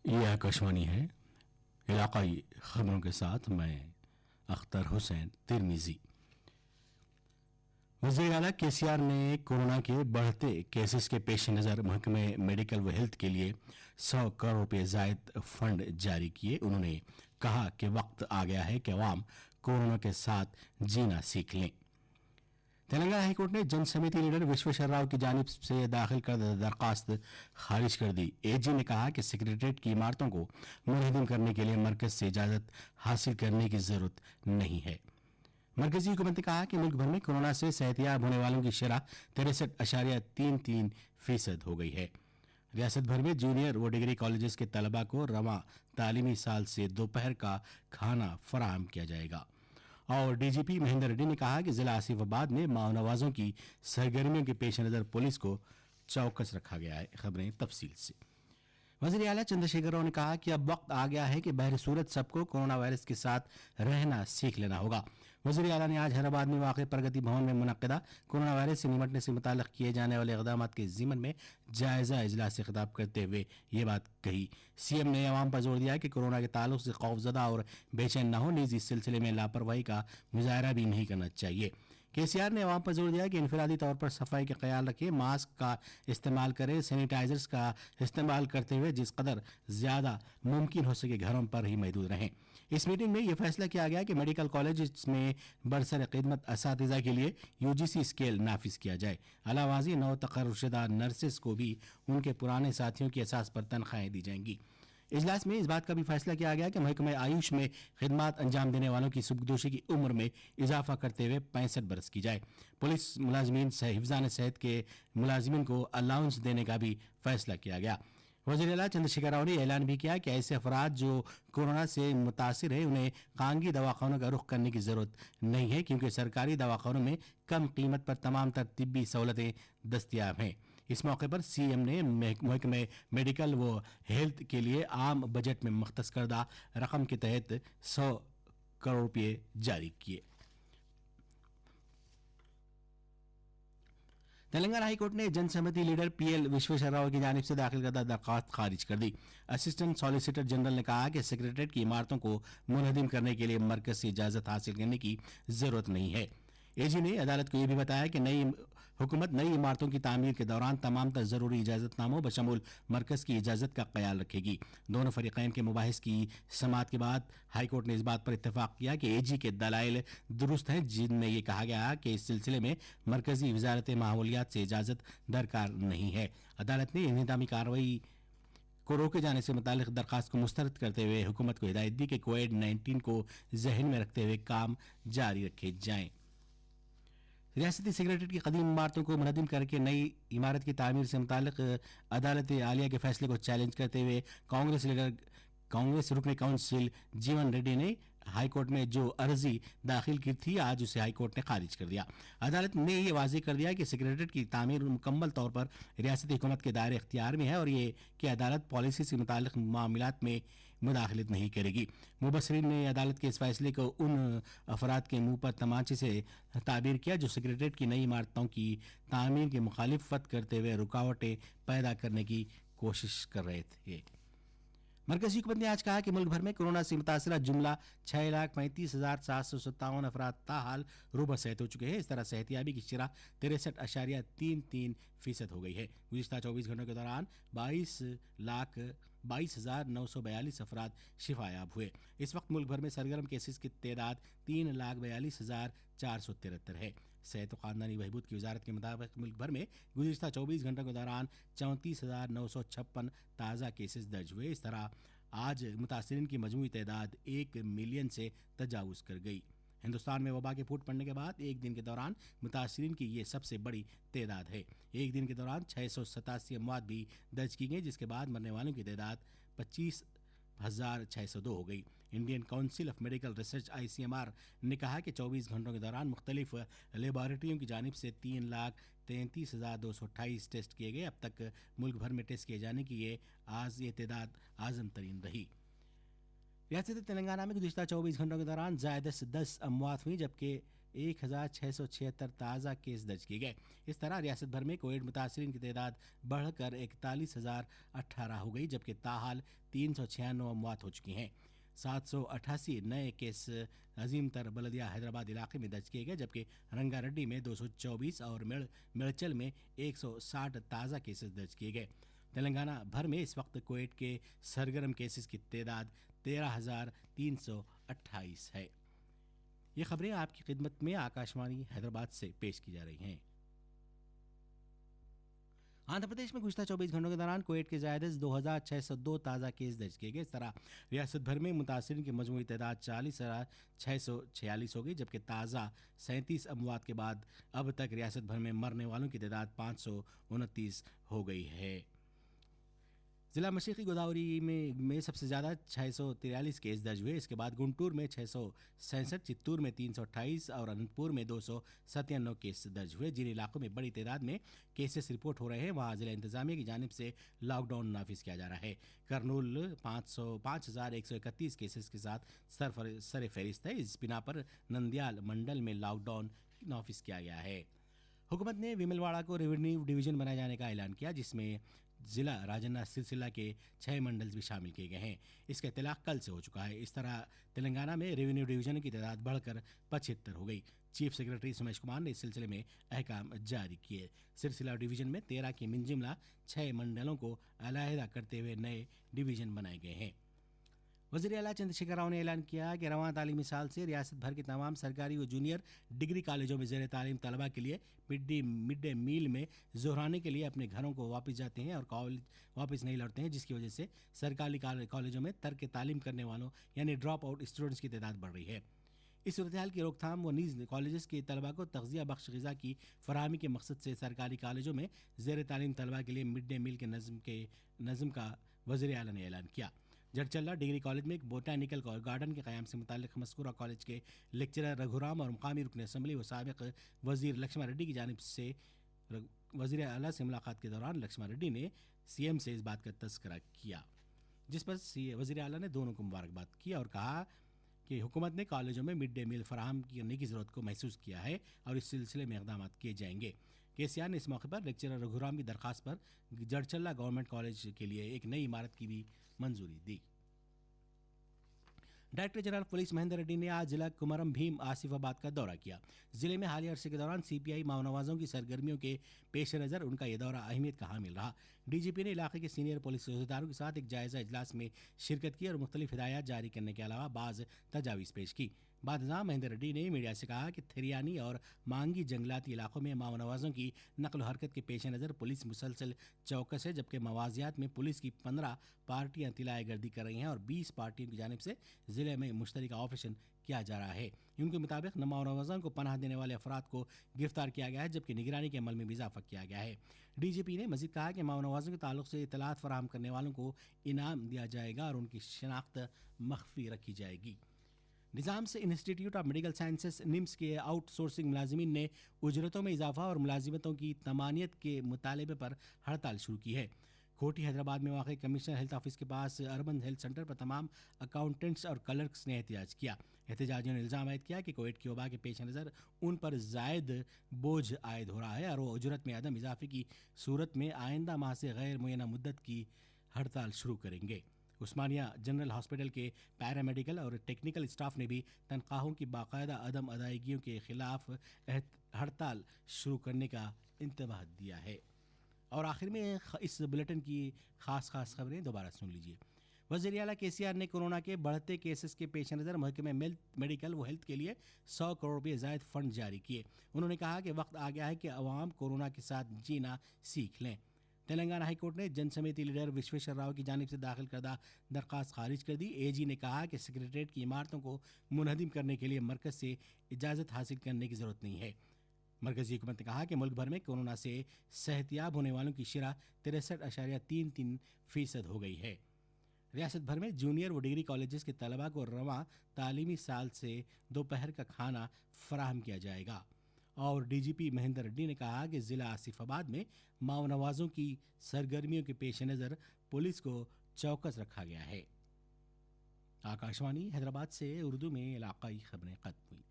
ये आकाशवाणी है। इलाकाई खबरों के साथ मैं अख्तर हुसैन तिरमिजी। वज़ीर आला केसीआर ने कोरोना के बढ़ते केसेस के पेश नज़र महकमे मेडिकल व हेल्थ के लिए 100 करोड़ रुपये जायद फंड जारी किए। उन्होंने कहा कि वक्त आ गया है कि अवाम कोरोना के साथ जीना सीख लें। तेलंगाना हाईकोर्ट ने जन समिति लीडर विश्वेश्वर राव की जानिब से दाखिल करदा दरखास्त खारिज कर दी। एजी ने कहा कि सेक्रेटरीट की इमारतों को मुनहदम करने के लिए मरकज से इजाजत हासिल करने की जरूरत नहीं है। मरकजी हुकूमत ने कहा कि मुल्क भर में कोरोना से सेहतियाब होने वालों की शरह 63.33% हो गई है। रियासत भर में जूनियर व डिग्री कॉलेजेस के तलबा को रवां तालीमी साल से दोपहर का खाना फराहम किया जाएगा। और डीजीपी महेंद्र रेड्डी ने कहा कि जिला आसिफाबाद में माओ नवाजों की सरगर्मियों के पेश नज़र पुलिस को चौकस रखा गया है। खबरें तफसील से। वज़ीर आला चंद्रशेखर राव ने कहा कि अब वक्त आ गया है कि बहर सूरत सबको कोरोना वायरस के साथ रहना सीख लेना होगा। वज़ीर आला ने आज हैदराबाद में वाक़ प्रगति भवन में मुनक़्क़दा कोरोना वायरस से निपटने से मुताल्लिक़ किए जाने वाले इक़दाम के ज़िमन में जायज़ा इजलास से खिताब करते हुए ये बात कही। सीएम ने अवाम पर जोर दिया कि कोरोना के ताल्लुक से खौफज़दा और बेचैन न हो, नीज़ इस सिलसिले में लापरवाही का मुजाहरा भी नहीं करना चाहिए। केसीआर ने अवाम पर जोर दिया कि इनफरादी तौर पर सफाई का ख्याल रखें, मास्क का इस्तेमाल करें, सैनिटाइजर्स का इस्तेमाल करते हुए जिस कदर ज़्यादा मुमकिन हो सके घरों पर ही महदूद रहें। इस मीटिंग में यह फैसला किया गया कि मेडिकल कॉलेज में बरसर खिदमत असातिज़ा के लिए यूजीसी स्केल नाफिज किया जाए। अलावाजी नौ तकर्रुशुदा नर्सेस को भी उनके पुराने साथियों की असास पर तनख्वाहें दी जाएंगी। इजलास में इस बात का भी फैसला किया गया कि महकमे आयुष में खिदमत अंजाम देने वालों की सुबकदोशी की उम्र में इजाफा करते हुए 65 बरस की जाए। पुलिस मुलाजमीन हिफ्ज़ान सेहत के मुलाजमीन को अलाउंस देने का भी फैसला किया गया। वज़ीर आला चंद्रशेखर राव ने ऐलान भी किया कि ऐसे अफराद जो कोरोना से मुतासिर है उन्हें खानगी दवाखानों का रुख करने की ज़रूरत नहीं है, क्योंकि सरकारी दवाखानों में कम कीमत पर तमाम तर तिब्बी सहूलतें दस्तियाब हैं। इस मौके पर सीएम ने महकमे मेडिकल व हेल्थ के लिए आम बजट में मख्तस करदा रकम के तहत 100 करोड़ रुपये जारी किए। तेलंगाना हाईकोर्ट ने जनसमिति लीडर पीएल विश्वेश्वर राव की जानिब से दाखिल करदा दरखास्त खारिज कर दी। असिस्टेंट सॉलिसिटर जनरल ने कहा कि सेक्रेटरीट की इमारतों को मुनहदम करने के लिए मरकज से इजाजत हासिल करने की जरूरत नहीं है। एजी ने अदालत को यह भी बताया कि नई हुकूमत नई इमारतों की तामीर के दौरान तमाम तर जरूरी इजाजतनामों बशमूल मरकज की इजाजत का ख्याल रखेगी। दोनों फरीकैन के मुबाहिस की समाअत के बाद हाईकोर्ट ने इस बात पर इत्तेफाक किया कि एजी के दलाइल दुरुस्त हैं, जिनमें यह कहा गया कि इस सिलसिले में मरकजी वजारत माहौलियात से इजाजत दरकार नहीं है। अदालत ने इंतजामी कार्रवाई को रोके जाने से मुतालिक दरखास्त को मुस्तरद करते हुए हुकूमत को हिदायत दी कि कोविड-19 को जहन में रखते हुए काम जारी रखे जाएं। रियासती सेक्रेटरीट की कदीम इमारतों को मुनहदम करके नई इमारत की तामीर से मुतालिक अदालत आलिया के फैसले को चैलेंज करते हुए कांग्रेस रुकन काउंसिल जीवन रेड्डी ने हाईकोर्ट में जो अर्जी दाखिल की थी, आज उसे हाईकोर्ट ने खारिज कर दिया। अदालत ने यह वाज़ेह कर दिया कि सेक्रेटरीट की तामीर मुकम्मल तौर पर रियासती हुकूमत के दायरे इख्तियार में है और ये कि अदालत पॉलिसी से मुताल्लिक़ मामलात में मुदाखलत नहीं करेगी। मुबसरीन ने अदालत के इस फैसले को उन अफराद के मुंह पर तमाचे से ताबीर किया जो सेक्रेटरीट की नई इमारतों की तामीर की मुखालिफत करते हुए रुकावटें पैदा करने की कोशिश कर रहे थे। मरकजी हुकूमत ने आज कहा कि मुल्क भर में कोरोना से मुतासरा जुमला 6,35,757 अफराद ताहाल रोबा सेहत हो चुके हैं। इस तरह सेहतियाबी की शरह 63.33% हो गई है। गुज़िश्ता 24 घंटों के दौरान 22,22,942 अफराद शिफायाब हुए। इस वक्त मुल्क भर में सरगर्म केसेस की तादाद 3,42,473 है। सेहत व खानदानी बहबूद की वजारत के मुताबिक मुल्क भर में गुज़िश्ता 24 घंटों के दौरान 34,956 ताज़ा केसेस दर्ज हुए। इस तरह आज मुतासरीन की मजमूई तादाद 1 मिलियन से तजावुज़ कर गई। हिंदुस्तान में वबा के फूट पड़ने के बाद एक दिन के दौरान मुतासरीन की ये सबसे बड़ी तादाद है। एक दिन के दौरान 687 अमवात भी दर्ज की गई, जिसके बाद मरने वालों की तादाद 25,602 हो गई। Indian council of medical research ICMR ने कहा कि 24 घंटों के दौरान मुख्तलिफ लेबॉरेटरियों की जानिब से 3,33,228 टेस्ट किए गए। अब तक मुल्क भर में टेस्ट किए जाने की ये तादाद आज़म तरीन रही। रियासत तेलंगाना में गुज़िश्ता 24 घंटों के दौरान ज़ायद से 10 अमवात हुई, जबकि 1676 ताज़ा केस दर्ज किए गए। इस तरह रियासत भर में कोविड मुतासरीन की तादाद बढ़कर 41,018 हो गई, जबकि ताहाल 396 अमवात हो चुकी हैं। 788 नए केस अजीम तर बलदिया हैदराबाद इलाके में दर्ज किए गए, जबकि रंगारेड्डी में 224 और मेड़चल में 160 ताज़ा केसेस दर्ज किए गए। तेलंगाना भर में इस वक्त कोविड के सरगर्म केसेस की तादाद 13,328 है। ये खबरें आपकी खिदमत में आकाशवाणी हैदराबाद से पेश की जा रही हैं। आंध्र प्रदेश में गुज़िश्ता 24 घंटों के दौरान कोविड के ज़ायदे 2,602 ताज़ा केस दर्ज किए गए। इस तरह रियासत भर में मुतासरीन की मजमूई तादाद 40,646 हो गई, जबकि ताज़ा 37 अमवात के बाद अब तक रियासत भर में मरने वालों की तादाद 529 हो गई है। जिला मशरक़ी गोदावरी में सबसे ज़्यादा 643 केस दर्ज हुए। इसके बाद गुंटूर में 667, चित्तूर में 328 और अनंतपुर में 297 केस दर्ज हुए। जिन इलाकों में बड़ी तादाद में केसेस रिपोर्ट हो रहे हैं वहाँ जिला इंतजामिया की जानिब से लॉकडाउन नाफिज किया जा रहा है। करनूल 5,131 केसेस के साथ सर फहरिस्त है। इस बिना पर नंदियाल मंडल में लॉकडाउन नाफिज किया गया है। हुकूमत ने विमलवाड़ा को रेवेन्यू डिवीजन बनाए जाने का ऐलान किया, जिसमें जिला राजन्ना सिलसिला के 6 मंडल भी शामिल किए गए हैं। इसका इतलाक कल से हो चुका है। इस तरह तेलंगाना में रेवेन्यू डिवीजन की तादाद बढ़कर 75 हो गई। चीफ सेक्रेटरी सुमेश कुमार ने इस सिलसिले में अहकाम जारी किए। सिलसिला डिवीजन में 13 की मिनजिमला 6 मंडलों को अलहदा करते हुए नए डिवीजन बनाए गए हैं। वज़ीर आला चंद्रशेखर राव ने ऐलान किया कि रवां तालीमी साल से रियासत भर के तमाम सरकारी व जूनियर डिग्री कॉलेजों में ज़ेर तालीम तलबा के लिए मिड डे मील में ज़ोहराने के लिए अपने घरों को वापस जाते हैं और कॉलेज वापस नहीं लौटते हैं, जिसकी वजह से सरकारी कॉलेजों में तर्क तालीम करने वालों यानी ड्रॉप आउट स्टूडेंट्स की तादाद बढ़ रही है। इस सूरत हाल की रोकथाम व नीज़ कॉलेज के तलबा को तग़ज़िया बख्श ग़िज़ा की फराहमी के मकसद से सरकारी कॉलेजों में ज़ेर तालीम तलबा के लिए मिड डे मील के नज़म का वज़ीर आला ने ऐलान किया। जड़चल्ला डिग्री कॉलेज में एक बोटानिकल गार्डन के क़याम से मुताल्लिक़ मज़कूरा कॉलेज के लेक्चरर रघुराम और मुकामी रुकन असम्बली व साबिक़ वज़ीर लक्ष्मण रेड्डी की जानिब से वज़ीर आला से मुलाकात के दौरान लक्ष्मण रेड्डी ने सीएम से इस बात का तज़किरा किया, जिस पर वज़ीर आला ने दोनों को मुबारकबाद की और कहा कि हुकूमत ने कॉलेजों में मिड डे मील फराहम करने की ज़रूरत को महसूस किया है और इस सिलसिले में इक़दाम किए जाएंगे। केसीआर ने इस मौके पर लेक्चरर रघुराम की दरख्वास्त पर जड़चल्ला गवर्नमेंट कॉलेज के लिए एक नई इमारत की भी मंजूरी दी। Director general police Mahendra Reddy ने आज जिला कुमरम भीम आसिफाबाद का दौरा किया। जिले में हालिया अरसे के दौरान सीपीआई माओनवाजों की सरगर्मियों के पेश नज़र उनका यह दौरा अहमियत का हामिल रहा। डीजीपी ने इलाके के सीनियर पुलिस अहदेदारों के साथ एक जायज़ा इजलास में शिरकत की और मुख्तलिफ हिदायत जारी करने के अलावा बाज़ तजावीज़ पेश की। बादशाह महेंद्र रेड्डी ने मीडिया से कहा कि थिरियानी और मांगी जंगलाती इलाकों में माओनवाजों की नकल हरकत के पेश नज़र पुलिस मुसलसल चौकस है, जबकि मवाजियात में पुलिस की 15 पार्टियां तिलाए गर्दी कर रही हैं और 20 पार्टियों की जानिब से ज़िले में मुश्तरका ऑपरेशन किया जा रहा है। इनके मुताबिक माओनवाजों को पनाह देने वाले अफराद को गिरफ्तार किया गया है, जबकि निगरानी के अमल में भी इजाफा किया गया है। डीजीपी ने मजीद कहा कि माओनवाजों के ताल्लुक से इतलात फराहम करने वालों को इनाम दिया जाएगा और उनकी शनाख्त मख्फी रखी जाएगी। निज़ाम से institute of medical sciences NIMS के आउटसोर्सिंग मुलाजिमीन ने उजरतों में इजाफा और मुलाजिमतों की तमानियत के मुतालबे पर हड़ताल शुरू की है। कोठी हैदराबाद में वाक़ कमिश्नर हेल्थ ऑफिस के पास अर्बन हेल्थ सेंटर पर तमाम अकाउंटेंट्स और क्लर्क्स ने एहतजाज किया। एहतजाजियों ने इल्ज़ाम आयद किया कि कोविड की वबा के पेश नज़र उन पर ज़ायद बोझ आयद हो रहा है और वो उजरत में अदम इजाफे की सूरत में आइंदा माह से गैर मुय्यना मुद्दत की हड़ताल शुरू करेंगे। उस्मानिया जनरल हॉस्पिटल के पैरामेडिकल और टेक्निकल स्टाफ ने भी तनख्वाहों की बाकायदा अदम अदायगियों के खिलाफ हड़ताल शुरू करने का इंतबाह दिया है। और आखिर में इस बुलेटिन की खास खबरें दोबारा सुन लीजिए। वज़ीर आला केसीआर ने कोरोना के बढ़ते केसेस के पेश नज़र महकमे मेडिकल व हेल्थ के लिए 100 करोड़ रुपये ज़ायद फंड जारी किए। उन्होंने कहा कि वक्त आ गया है कि अवाम कोरोना के साथ जीना सीख लें। तेलंगाना हाई कोर्ट ने जन समिति लीडर विश्वेश्वर राव की जानिब से दाखिल करदा दरख्वास्त खारिज कर दी। एजी ने कहा कि सेक्रेटरीट की इमारतों को मुनहदिम करने के लिए मरकज़ से इजाज़त हासिल करने की ज़रूरत नहीं है। मरकज़ी हुकूमत ने कहा कि मुल्क भर में कोरोना से सेहतियाब होने वालों की शरह 63.33% हो गई है। रियासत भर में जूनियर व डिग्री कॉलेजेस के तलबा को रवां तालीमी साल से दोपहर का खाना फराहम किया जाएगा। और डीजीपी महेंद्र रेड्डी ने कहा कि ज़िला आसिफाबाद में माओनवाजों की सरगर्मियों के पेश नज़र पुलिस को चौकस रखा गया है। आकाशवाणी हैदराबाद से उर्दू में इलाकाई खबरें खत्म हुई।